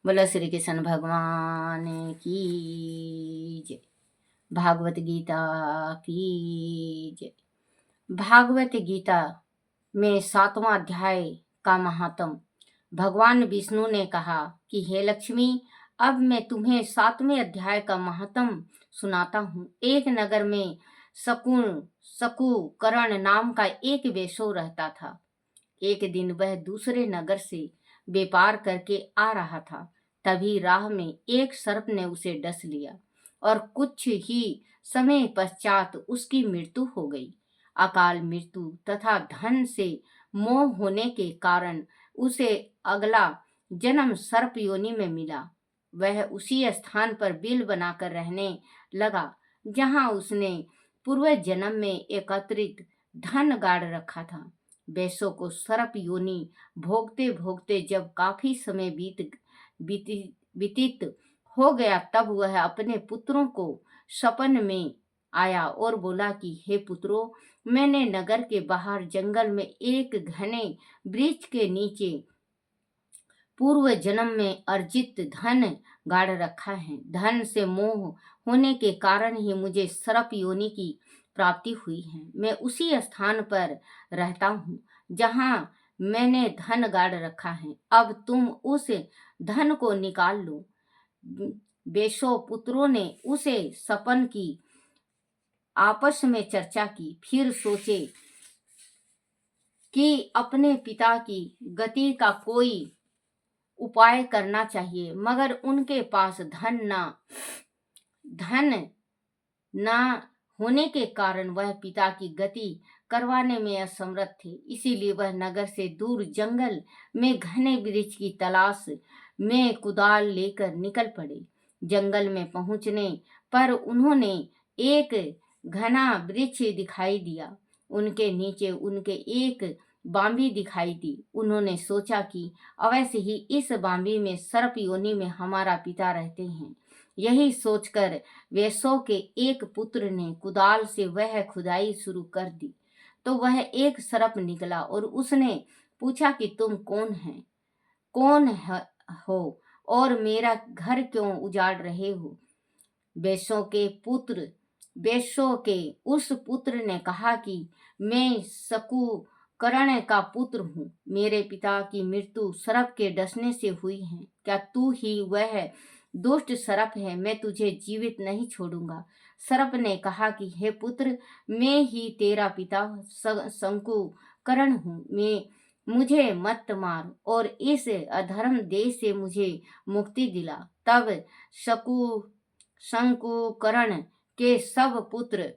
बोलो श्री कृष्ण भगवान की जय। भागवत गीता की जय। भागवत गीता में 7वां अध्याय का महात्म। भगवान विष्णु ने कहा कि हे लक्ष्मी, अब मैं तुम्हें 7वें अध्याय का महात्म सुनाता हूँ। एक नगर में सकु करण नाम का एक वेश्या रहता था। एक दिन वह दूसरे नगर से व्यापार करके आ रहा था। तभी राह में एक सर्प ने उसे डस लिया और कुछ ही समय पश्चात उसकी मृत्यु हो गई। अकाल मृत्यु तथा धन से मोह होने के कारण उसे अगला जन्म सर्प योनि में मिला। वह उसी स्थान पर बिल बनाकर रहने लगा जहां उसने पूर्व जन्म में एकत्रित धन गाड़ रखा था। वैश्यों को सर्प योनि भोगते भोगते जब काफी समय व्यतीत हो गया, तब वह अपने पुत्रों को सपन में आया और बोला कि हे पुत्रों, मैंने नगर के बाहर जंगल में एक घने वृक्ष के नीचे पूर्व जन्म में अर्जित धन गाड़ रखा है। धन से मोह होने के कारण ही मुझे सर्प योनि की प्राप्ति हुई है। मैं उसी स्थान पर रहता हूँ जहाँ मैंने धन गाड़ रखा है। अब तुम उस धन को निकाल लो। वेश्यों पुत्रों ने उसे सपन की आपस में चर्चा की, फिर सोचे कि अपने पिता की गति का कोई उपाय करना चाहिए, मगर उनके पास धन न होने के कारण वह पिता की गति करवाने में असमर्थ थे। इसीलिए वह नगर से दूर जंगल में घने वृक्ष की तलाश में कुदाल लेकर निकल पड़े। जंगल में पहुंचने पर उन्होंने एक घना वृक्ष दिखाई दिया। उनके नीचे उनके एक बांबी दिखाई दी। उन्होंने सोचा कि अवश्य ही इस बांबी में सर्प योनि में हमारा पिता रहते हैं। यही सोचकर वेश्यों के एक पुत्र ने कुदाल से वह खुदाई शुरू कर दी तो वह एक सर्प निकला और उसने पूछा कि तुम कौन हो और मेरा घर क्यों उजाड़ रहे हो। वेश्यों के उस पुत्र ने कहा कि मैं सकु-करण का पुत्र हूँ। मेरे पिता की मृत्यु सर्प के डसने से हुई है। क्या तू ही वह दुष्ट सर्प है? मैं तुझे जीवित नहीं छोड़ूंगा। सर्प ने कहा कि हे पुत्र, मैं ही तेरा पिता शंकुकरण हूँ। मुझे मत मार और इस अधर्म देश से मुझे मुक्ति दिला। तब शंकुकरण के सब पुत्र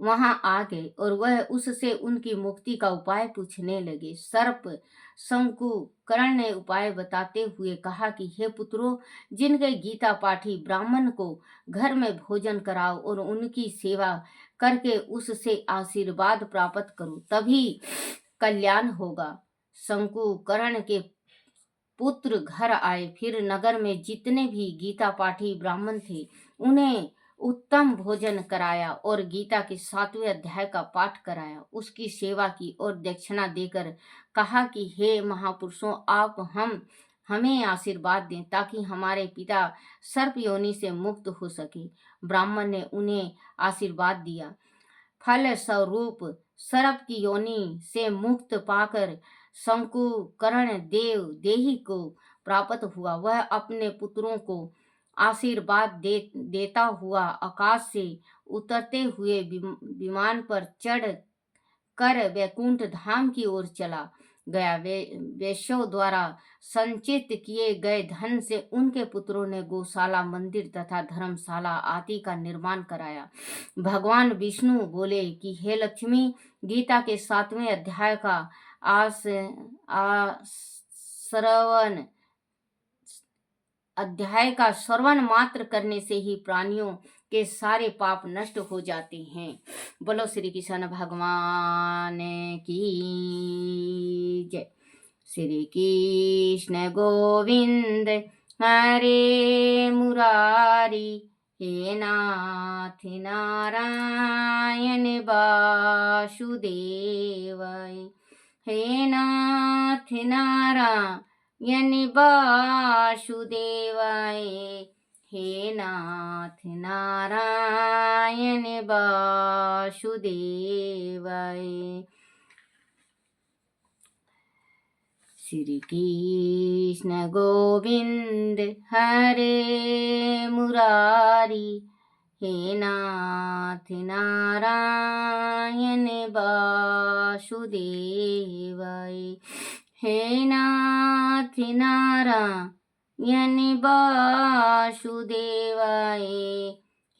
वहां आ गए और वह उससे उनकी मुक्ति का उपाय पूछने लगे। सर्प शंकुकरण ने उपाय बताते हुए कहा कि हे पुत्रों, जिनके गीता पाठी ब्राह्मण को घर में भोजन कराओ और उनकी सेवा करके उससे आशीर्वाद प्राप्त करो, तभी कल्याण होगा। शंकुकरण के पुत्र घर आए, फिर नगर में जितने भी गीता पाठी ब्राह्मण थे उन्हें उत्तम भोजन कराया और गीता के 7वें अध्याय का पाठ कराया। उसकी सेवा की और दक्षिणा देकर कहा कि हे महापुरुषों, आप हमें आशीर्वाद दें ताकि हमारे पिता सर्प योनि से मुक्त हो सके। ब्राह्मण ने उन्हें आशीर्वाद दिया। फल स्वरूप सर्प की योनि से मुक्त पाकर शंकुकरण देही को प्राप्त हुआ। वह अपने पुत्रों को आशीर्वाद देता हुआ आकाश से उतरते हुए विमान पर चढ़ कर वैकुंठ धाम की ओर चला गया। वैश्यों द्वारा संचित किए गए धन से उनके पुत्रों ने गौशाला, मंदिर तथा धर्मशाला आदि का निर्माण कराया। भगवान विष्णु बोले कि हे लक्ष्मी, गीता के 7वें अध्याय का श्रवण मात्र करने से ही प्राणियों के सारे पाप नष्ट हो जाते हैं। बोलो श्री कृष्ण भगवान की जय। श्री कृष्ण गोविंद हरे मुरारी, हे नाथ नारायण वासुदेव, हे नाथ नारायण वासुदेवाय। हे नाथ नारायण वासुदेवाय। श्री कृष्ण गोविंद हरे मुरारी। हे नाथ नारायण वासुदेवाय। हे नाथ नारायण वासुदेवाय।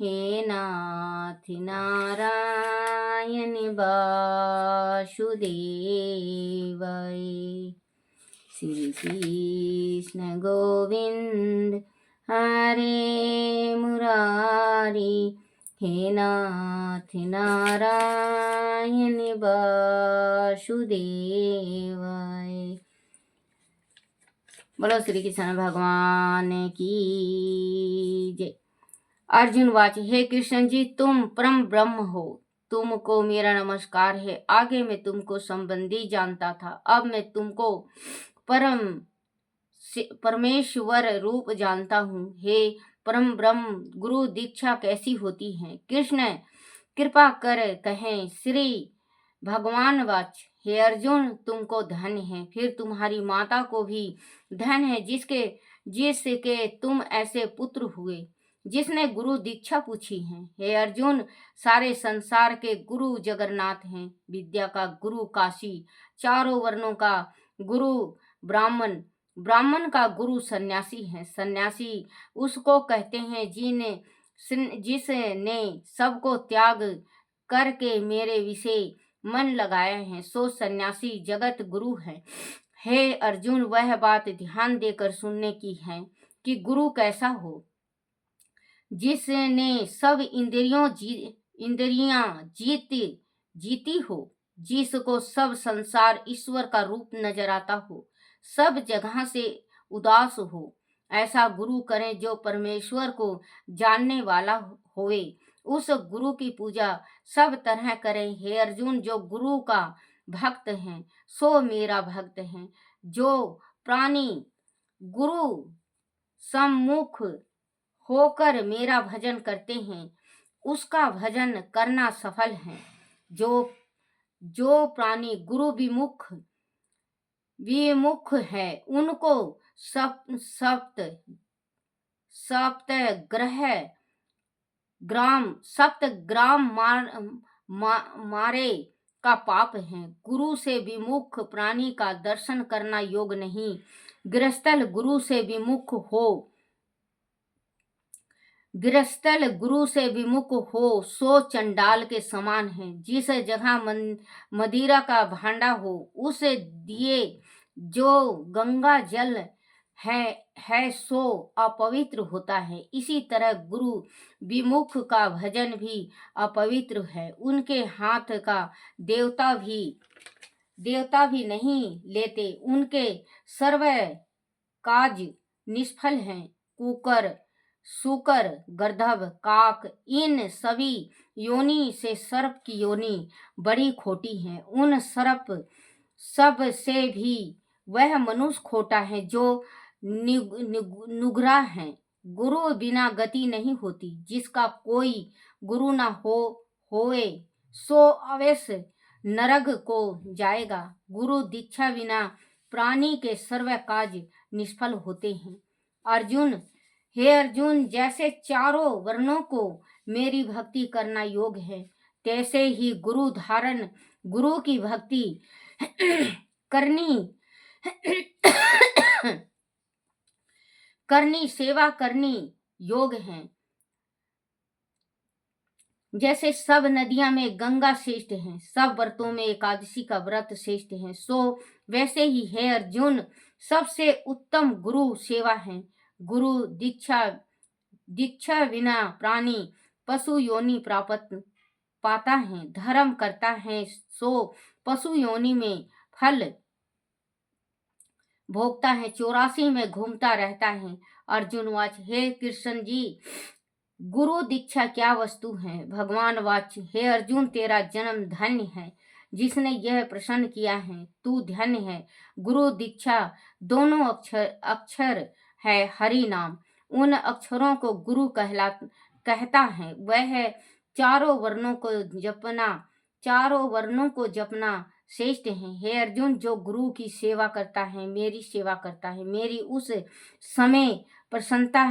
हे नाथ नारायण वासुदेवाय। श्री कृष्ण गोविंद हरे मुरारी। हे नाथ नारायण वासुदेवाय। बोलो श्री कृष्ण भगवान की जय। अर्जुन वाच, हे कृष्ण जी, तुम परम ब्रह्म हो, तुमको मेरा नमस्कार है। आगे मैं तुमको संबंधी जानता था, अब मैं तुमको परमेश्वर रूप जानता हूँ। हे परम ब्रह्म, गुरु दीक्षा कैसी होती है? कृष्ण कृपा कर कहें। श्री भगवान वाच, हे अर्जुन, तुमको धन है, फिर तुम्हारी माता को भी धन है, जिसके तुम ऐसे पुत्र हुए, जिसने गुरु दीक्षा पूछी है। हे अर्जुन, सारे संसार के गुरु जगन्नाथ हैं। विद्या का गुरु काशी, चारों वर्णों का गुरु ब्राह्मण, ब्राह्मण का गुरु सन्यासी है। सन्यासी उसको कहते हैं जिसने सबको त्याग करके मेरे विषय मन लगाया है, सो सन्यासी जगत गुरु है। हे अर्जुन, वह बात ध्यान देकर सुनने की है कि गुरु कैसा हो, जिसने सब इंद्रियां जीती हो, जिसको सब संसार ईश्वर का रूप नजर आता हो, सब जगह से उदास हो। ऐसा गुरु करें जो परमेश्वर को जानने वाला होवे। उस गुरु की पूजा सब तरह करें। हे अर्जुन, जो गुरु का भक्त है सो मेरा भक्त है। जो प्राणी गुरु सम्मुख होकर मेरा भजन करते हैं, उसका भजन करना सफल है। जो प्राणी गुरु विमुख है, उनको सप्त ग्राम मारे का पाप है। गुरु से विमुख प्राणी का दर्शन करना योग नहीं। गृहस्थल गुरु से विमुख हो सो चंडाल के समान है। जिस जगह मदिरा का भांडा हो, उस दिए जो गंगा जल है सो अपवित्र होता है। इसी तरह गुरु विमुख का भजन भी अपवित्र है। उनके हाथ का देवता भी नहीं लेते। उनके सर्व काज निष्फल हैं। कुकर, सूकर, गर्दभ, काक, इन सभी योनि से सर्प की योनि बड़ी खोटी है। उन सर्प सब से भी वह मनुष्य खोटा है जो नुग्रा है। गुरु बिना गति नहीं होती। जिसका कोई गुरु न होए सो अवश्य नरक को जाएगा। गुरु दीक्षा बिना प्राणी के सर्व काज निष्फल होते हैं। हे अर्जुन, जैसे चारों वर्णों को मेरी भक्ति करना योग है, तैसे ही गुरु की भक्ति सेवा करनी योग है। जैसे सब नदियां में गंगा श्रेष्ठ है, सब व्रतों में एकादशी का व्रत श्रेष्ठ है, सो वैसे ही है अर्जुन, सबसे उत्तम गुरु सेवा है। गुरु दीक्षा बिना प्राणी पशु योनि प्राप्त पाता है। धर्म करता है सो पशु योनि में फल भोगता है, 84 में घूमता रहता है। अर्जुन वाच, हे कृष्ण जी, गुरु दीक्षा क्या वस्तु है? भगवान वाच, हे अर्जुन, तेरा जन्म धन्य है जिसने यह प्रश्न किया है। तू धन्य है। गुरु दीक्षा दोनों अक्षर अक्षर है हरि नाम। उन अक्षरों को गुरु कहता है। वह चारों वर्णों को जपना चारों वर्णों को जपना श्रेष्ठ है। हे अर्जुन, जो गुरु की सेवा करता है, मेरी सेवा करता है, मेरी उस समय प्रसन्नता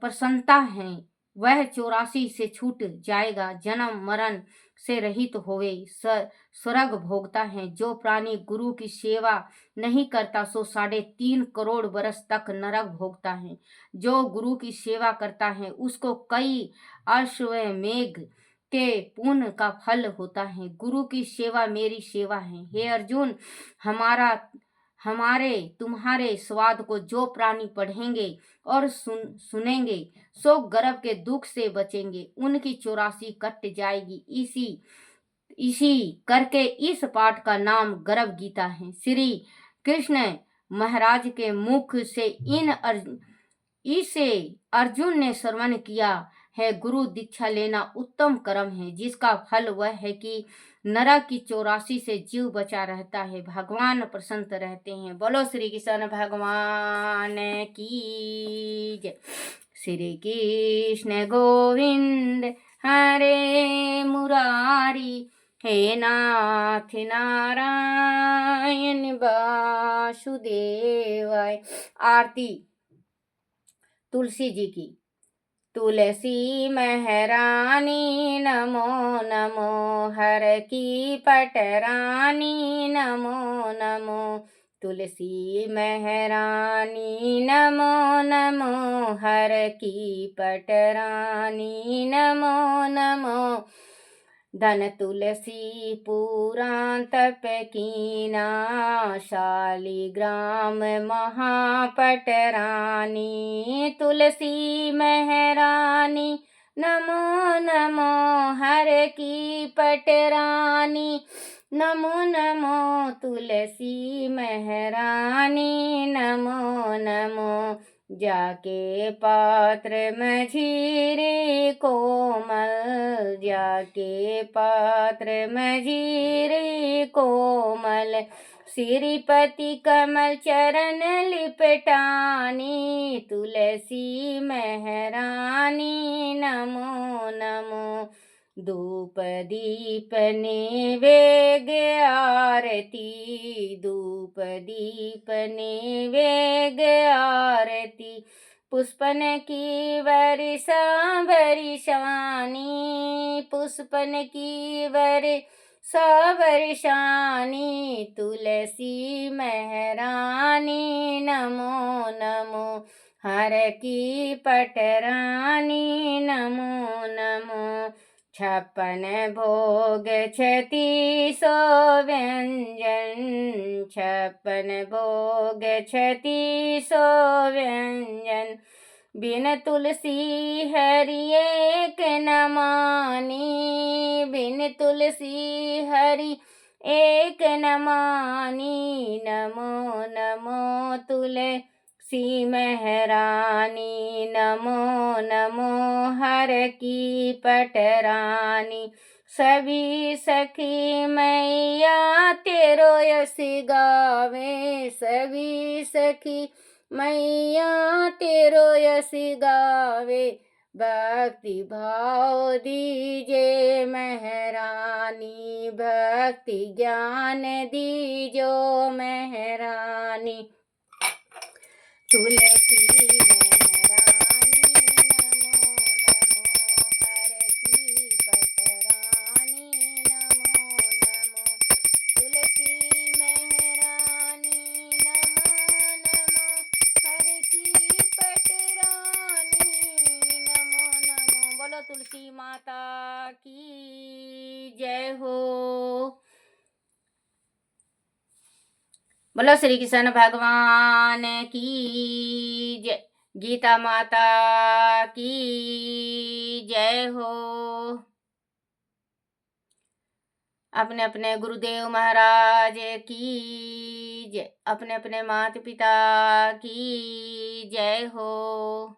प्रसन्नता है, वह 84 से छूट जाएगा, जन्म मरण से रहित होवे स्वर्ग भोगता है। जो प्राणी गुरु की सेवा नहीं करता सो 3.5 करोड़ वर्ष तक नरक भोगता है। जो गुरु की सेवा करता है उसको कई अश्वमेघ के पुण्य का फल होता है। गुरु की सेवा मेरी सेवा है। हे अर्जुन, हमारे तुम्हारे स्वाद को जो प्राणी पढ़ेंगे और सुनेंगे सो गर्भ के दुख से बचेंगे, उनकी 84 कट जाएगी। इसी करके इस पाठ का नाम गर्भ गीता है। श्री कृष्ण महाराज के मुख से इसे अर्जुन ने श्रवण किया है। गुरु दीक्षा लेना उत्तम कर्म है, जिसका फल वह है कि नरक की 84 से जीव बचा रहता है, भगवान प्रसन्न रहते हैं। बोलो श्री कृष्ण भगवान की जय। श्री कृष्ण गोविंद हरे मुरारी, हे नाथ नारायण वासुदेवाय। आरती तुलसी जी की। तुलसी महरानी नमो नमो, हर की पटरानी नमो नमो। तुलसी महरानी नमो नमो, हर की पटरानी नमो नमो। धन तुलसी पुराण तप कीना, शालिग्राम महापटरानी। तुलसी महरानी नमो नमो, हर की पटरानी नमो नमो। तुलसी महरानी नमो नमो। जाके पात्र मझीरे कोमल, जाके पात्र मझीरे कोमल। श्रीपति कमल चरण लिपटानी, तुलसी महरानी नमो नमो। धूप दीप नैवेद्य आरती, धूप दीप नैवेद्य आरती। पुष्पन की वर्षा वर्षानी, पुष्पन की वर्षा वर्षानी। तुलसी महरानी नमो नमो, हर की पटरानी नमो नमो। 56 भोग 36 व्यंजन, 56 भोग 36 व्यंजन। बिन तुलसी हरि एक न मानी, बिन तुलसी हरि एक न मानी। नमो नमो तुलसी महरानी, नमो नमो हर की पटरानी। सभी सखी मैया तेरो यश गावे, सभी सखी मैया तेरो यश गावे। भक्ति भाव दीजे महरानी, भक्ति ज्ञान दीजो महरानी। तुलसी महरानी नमो नमो, हर की पटरानी नमो नमो। तुलसी महरानी नमो नमो, हर की पटरानी नमो नमो। बोलो तुलसी माता की जय हो। बोलो श्री कृष्ण भगवान की जय। गीता माता की जय हो। अपने अपने गुरुदेव महाराज की जय, अपने अपने माता पिता की जय हो।